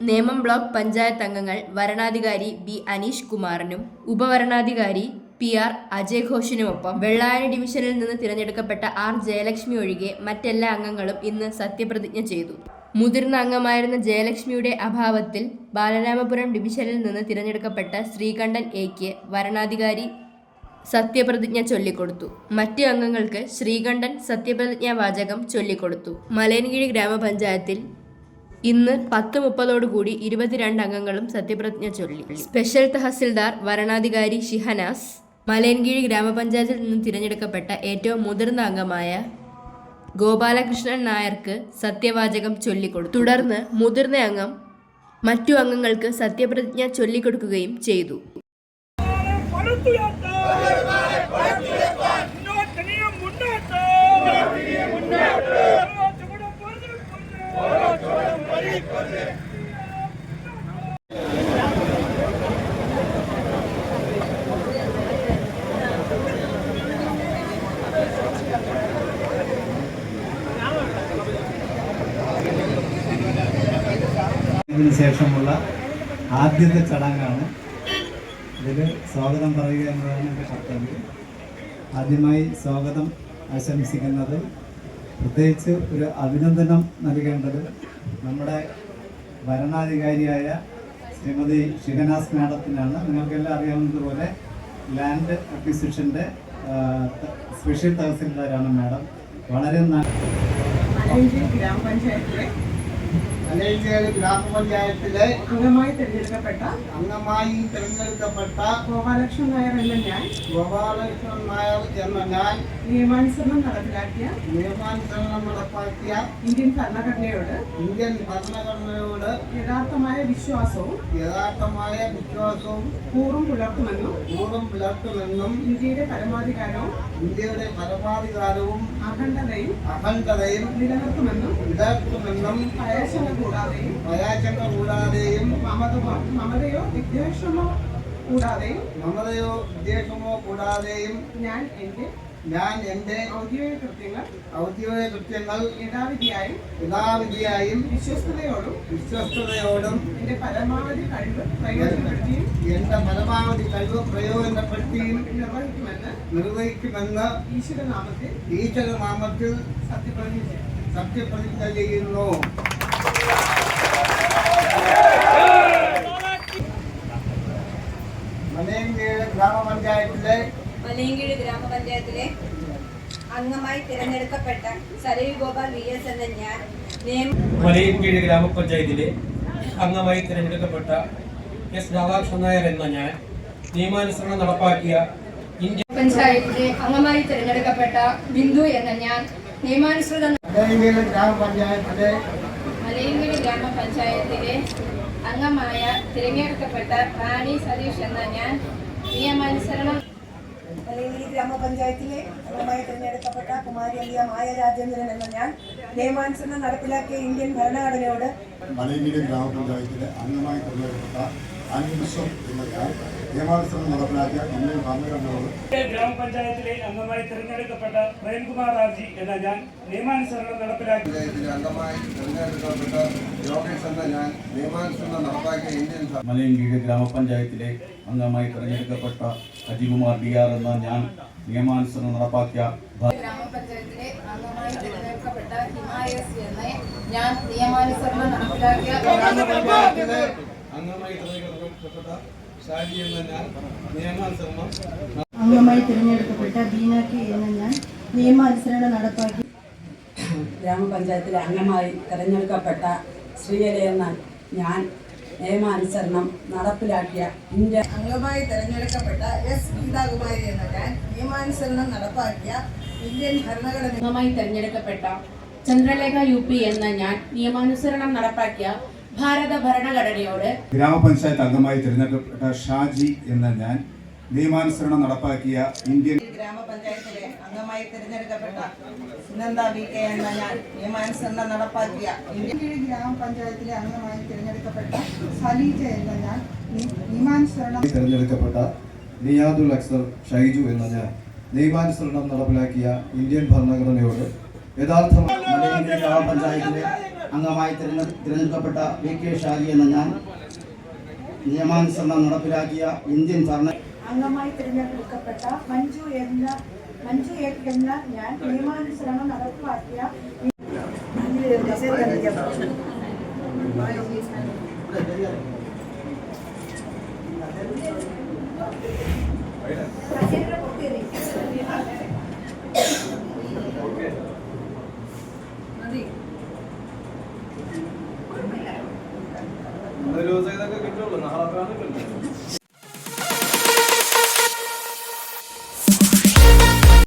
Nemom block panchayat അംഗങ്ങൾ വരണാധികാരി B Aneesh കുമാറിനും ഉപവരണാധികാരി PR Ajay ഘോഷിനുമൊപ്പം Vellayani ഡിവിഷനിൽ നിന്ന് തിരഞ്ഞെടുക്കപ്പെട്ട R ജയലക്ഷ്മി ഒഴികെ മറ്റെല്ലാ അംഗങ്ങളും ഇന്ന് സത്യപ്രതിജ്ഞ ചെയ്തു. മുതിർന്ന അംഗമായിരുന്ന ജയലക്ഷ്മിയുടെ അഭാവത്തിൽ ബാലരാമപുരം ഡിവിഷനിൽ നിന്ന് തിരഞ്ഞെടുക്കപ്പെട്ട ശ്രീകണ്ഠൻ എക്ക് വരണാധികാരി സത്യപ്രതിജ്ഞ ചൊല്ലിക്കൊടുത്തു. മറ്റ് അംഗങ്ങൾക്ക് ശ്രീകണ്ഠൻ സത്യപ്രതിജ്ഞാ വാചകം ചൊല്ലിക്കൊടുത്തു. മലയൻകീഴ് ഗ്രാമപഞ്ചായത്തിൽ ഇന്ന് 10:30 22 അംഗങ്ങളും സത്യപ്രതിജ്ഞ ചൊല്ലി. സ്പെഷ്യൽ തഹസിൽദാർ വരണാധികാരി ഷിഹനാസ് മലയൻകീഴ് ഗ്രാമപഞ്ചായത്തിൽ നിന്ന് തിരഞ്ഞെടുക്കപ്പെട്ട ഏറ്റവും മുതിർന്ന അംഗമായ ഗോപാലകൃഷ്ണൻ നായർക്ക് സത്യവാചകം ചൊല്ലിക്കൊടുത്തു. തുടർന്ന് മുതിർന്ന അംഗം മറ്റു അംഗങ്ങൾക്ക് സത്യപ്രതിജ്ഞ ചൊല്ലിക്കൊടുക്കുകയും ചെയ്തു. ഇതിനു ശേഷമുള്ള ആദ്യത്തെ ചടങ്ങാണ്. ഇതിൽ സ്വാഗതം പറയുക എന്നതാണ് എൻ്റെ കർത്തവ്യം. ആദ്യമായി സ്വാഗതം ആശംസിക്കുന്നത്, പ്രത്യേകിച്ച് ഒരു അഭിനന്ദനം നൽകേണ്ടത് നമ്മുടെ ഭരണാധികാരിയായ ശ്രീമതി ഷിഹനാസ് മാഡത്തിനാണ്. നിങ്ങൾക്കെല്ലാം അറിയാവുന്നതുപോലെ ലാൻഡ് അക്വിസിഷൻ്റെ സ്പെഷ്യൽ തഹസിൽദാരാണ് മാഡം. വളരെ ഗ്രാമപഞ്ചായത്തിലെ അംഗമായി തിരഞ്ഞെടുക്കപ്പെട്ട ഗോപാലകൃഷ്ണൻ നായർ എന്ന ഞാൻ നിയമാനുസരണം നടപ്പാക്കിയ ഇന്ത്യൻ ഭരണഘടനയോട് യഥാർത്ഥമായ വിശ്വാസവും കൂറും പുലർത്തുമെന്നും ഇന്ത്യയുടെ പരമാധികാരവും അഖണ്ഡതയും നിലനിർത്തുമെന്നും ഭയാശങ്ക കൂടാതെയും മമതയോ വിദ്വേഷമോ കൂടാതെയും ഞാൻ എന്റെ ഔദ്യോഗിക കൃത്യങ്ങൾ യഥാവിധിയായും വിശ്വസ്തയോടും എന്റെ പരമാവധി കഴിവ് പ്രയോജനപ്പെടുത്തിയും നിർവഹിക്കുമെന്ന് ഈശ്വരനാമത്തിൽ സത്യപ്രതിജ്ഞ ചെയ്യുന്നു. മലയൻകീഴ് ഗ്രാമപഞ്ചായത്തിലെ അംഗമായി തിരഞ്ഞെടുക്കപ്പെട്ട സരയു ഗോപാൽ VS എന്ന ഞാൻ മലയൻകീഴ് ഗ്രാമപഞ്ചായത്തിലെ അംഗമായി തിരഞ്ഞെടുക്കപ്പെട്ട S രാധാകൃഷ്ണൻ നായർ എന്ന ഞാൻ നിയമാനുസരണം നടപ്പാക്കിയ ഇന്ത്യൻ പഞ്ചായത്തിലെ അംഗമായി തിരഞ്ഞെടുക്കപ്പെട്ട ബിന്ദു എന്ന ഞാൻ നിയമാനുസൃതം മലയൻകീഴ് ഗ്രാമപഞ്ചായത്തിലെ അംഗമായ തിരഞ്ഞെടുക്കപ്പെട്ട റാണി സതീഷ് എന്ന ഞാൻ നിയമാനുസരണം മലയൻകീഴ് ഗ്രാമപഞ്ചായത്തിലെ അംഗമായി തിരഞ്ഞെടുക്കപ്പെട്ട കുമാരി അലിയ മായ രാജേന്ദ്രൻ എന്ന ഞാൻ നിയമാനുസരണം നടപ്പിലാക്കിയ ഇന്ത്യൻ ഭരണഘടനയോട് മലയൻകീഴ് ഗ്രാമപഞ്ചായത്തിലെ അംഗമായി തിരഞ്ഞെടുക്കപ്പെട്ട അനിമിഷം എന്ന ഞാൻ നിയമാനുസരണം നടപ്പിലാക്കിയ ഇന്ത്യൻ ഭരണഘടനയോട് ഗ്രാമപഞ്ചായത്തിലെ അംഗമായി തിരഞ്ഞെടുക്കപ്പെട്ട പ്രേംകുമാർ രാജി എന്ന ഞാൻ നിയമാനുസരണം നടപ്പിലാക്കി അംഗമായി തിരഞ്ഞെടുക്കപ്പെട്ട യോഗേഷ് എന്ന ഞാൻ നിയമാനുസരണം നടപ്പാക്കിയ ഇന്ത്യൻ മലയൻകീഴ് ഗ്രാമപഞ്ചായത്തിലെ അംഗമായി തിരഞ്ഞെടുക്കപ്പെട്ട അജികുമാർ DR എന്ന ഞാൻ നിയമാനുസരണം നടപ്പാക്കിയ ഗ്രാമപഞ്ചായത്തിലെ അംഗമായി തിരഞ്ഞെടുക്കപ്പെട്ട ഹിമായസ് എന്ന ഞാൻ നിയമാനുസരണം നടപ്പിലാക്കിയ അംഗമായി തിരഞ്ഞെടുക്കപ്പെട്ട ഷാജി എന്ന ഞാൻ നിയമാനുസരണം അംഗമായി തിരഞ്ഞെടുക്കപ്പെട്ട ബീനാക്കി എന്ന ഞാൻ നിയമാനുസരണം നടപ്പാക്കി. ഗ്രാമപഞ്ചായത്തിലെ അംഗമായി തിരഞ്ഞെടുക്കപ്പെട്ട ശ്രീയല എന്ന ഞാൻ നിയമാനുസരണം നടപ്പിലാക്കിയ ഇന്ത്യ അംഗമായി തിരഞ്ഞെടുക്കപ്പെട്ട S ഗീതാകുമാരി എന്ന ഞാൻ നിയമാനുസരണം നടപ്പാക്കിയ ഇന്ത്യൻ ഭരണഘടന അംഗമായി തിരഞ്ഞെടുക്കപ്പെട്ട ചന്ദ്രലേഖ UP എന്ന ഞാൻ നിയമാനുസരണം നടപ്പാക്കിയ ഭാരത ഭരണഘടനയോട് ഗ്രാമപഞ്ചായത്ത് അംഗമായി തിരഞ്ഞെടുക്കപ്പെട്ട ഷാജി എന്ന ഞാൻ നിയമാനുസരണം നടപ്പാക്കിയ ഇന്ത്യൻ ഗ്രാമപഞ്ചായത്തിലെ അംഗമായി തിരഞ്ഞെടുക്കപ്പെട്ട സുനന്ദ VK എന്ന ഞാൻ നിയമാനുസരണം നടപ്പാക്കിയ ഇന്ത്യൻ ഗ്രാമപഞ്ചായത്തിലെ അംഗമായി തിരഞ്ഞെടുക്കപ്പെട്ട സലീജ എന്ന ഞാൻ നിയമാനുസരണം തിരഞ്ഞെടുക്കപ്പെട്ട നിയാദുൽ അക്സർ ഷൈജു എന്ന ഞാൻ നിയമാനുസരണം നടപ്പിലാക്കിയ ഇന്ത്യൻ ഭരണഘടനയോട് യഥാർത്ഥ മലയൻകീഴ് ഗ്രാമപഞ്ചായത്തിലെ അംഗമായി തിരഞ്ഞെടുക്കപ്പെട്ട VK ഷാജി എന്ന ഞാൻ നിയമാനുസരണം നടപ്പിലാക്കിയ ഇന്ത്യൻ ഭരണ അംഗമായി തിരഞ്ഞെടുക്കപ്പെട്ട മഞ്ജു എന്ന ഞാൻ നിയമാനുസരണം നടപ്പാക്കിയ